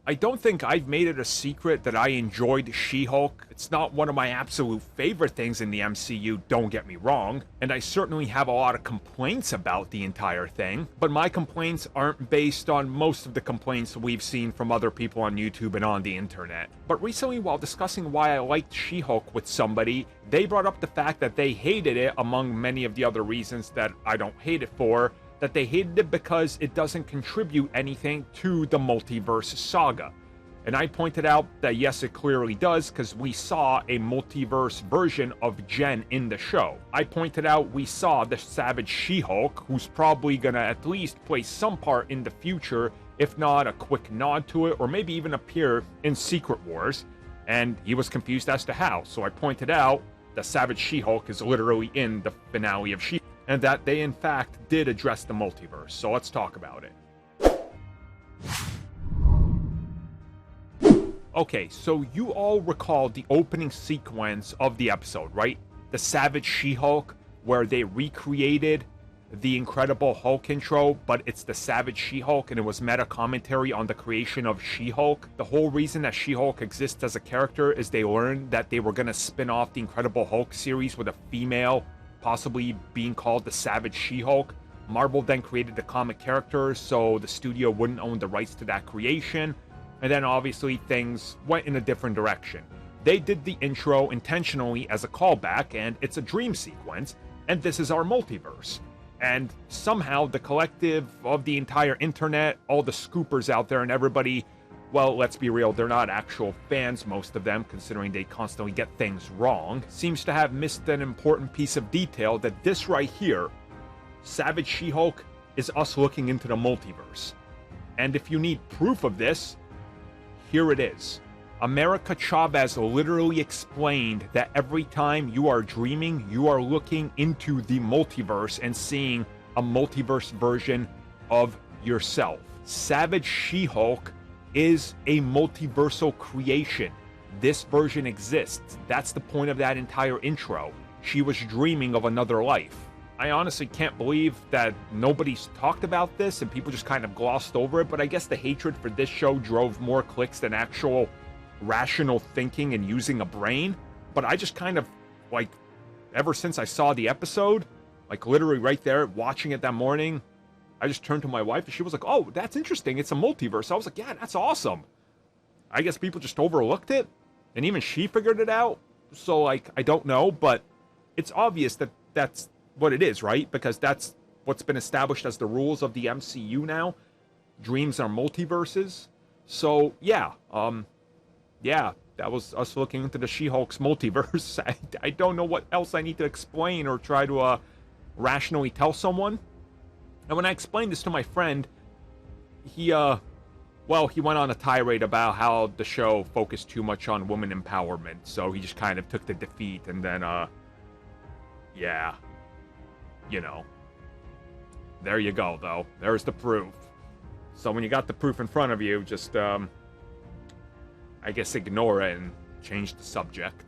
I don't think I've made it a secret that I enjoyed She-Hulk. It's not one of my absolute favorite things in the MCU, don't get me wrong, and I certainly have a lot of complaints about the entire thing, but my complaints aren't based on most of the complaints we've seen from other people on YouTube and on the internet. But recently, while discussing why I liked She-Hulk with somebody, they brought up the fact that they hated it, among many of the other reasons that I don't hate it for, that they hated it because it doesn't contribute anything to the multiverse saga. And I pointed out that yes, it clearly does, because we saw a multiverse version of Jen in the show. I pointed out we saw the Savage She-Hulk, who's probably gonna at least play some part in the future, if not a quick nod to it, or maybe even appear in Secret Wars, and he was confused as to how. So I pointed out the Savage She-Hulk is literally in the finale of She-Hulk, and that they in fact did address the multiverse. So let's talk about it. Okay, so you all recall the opening sequence of the episode, right? The Savage She-Hulk, where they recreated the Incredible Hulk intro, but it's the Savage She-Hulk, and it was meta commentary on the creation of She-Hulk. The whole reason that She-Hulk exists as a character is they learned that they were going to spin off the Incredible Hulk series with a female, possibly being called the Savage She-Hulk. Marvel then created the comic character, so the studio wouldn't own the rights to that creation, and then obviously things went in a different direction. They did the intro intentionally as a callback, and it's a dream sequence, and this is our multiverse. And somehow the collective of the entire internet, all the scoopers out there and everybody, well, let's be real, they're not actual fans, most of them, considering they constantly get things wrong, seems to have missed an important piece of detail that this right here, Savage She-Hulk, is us looking into the multiverse. And if you need proof of this, here it is. America Chavez literally explained that every time you are dreaming, you are looking into the multiverse and seeing a multiverse version of yourself. Savage She-Hulk is a multiversal creation. This version exists. That's the point of that entire intro. She was dreaming of another life. I honestly can't believe that nobody's talked about this and people just kind of glossed over it, but I guess the hatred for this show drove more clicks than actual rational thinking and using a brain. But I just kind of, like, ever since I saw the episode, like literally right there, watching it that morning, I just turned to my wife and she was like, oh, that's interesting. It's a multiverse. I was like, yeah, that's awesome. I guess people just overlooked it and even she figured it out. So, like, I don't know, but it's obvious that that's what it is, right? Because that's what's been established as the rules of the MCU now. Dreams are multiverses. So, yeah, that was us looking into the She-Hulk's multiverse. I don't know what else I need to explain or try to rationally tell someone. And when I explained this to my friend, he went on a tirade about how the show focused too much on women empowerment. So he just kind of took the defeat and then, yeah, you know, there you go, though. There's the proof. So when you got the proof in front of you, just, I guess ignore it and change the subject.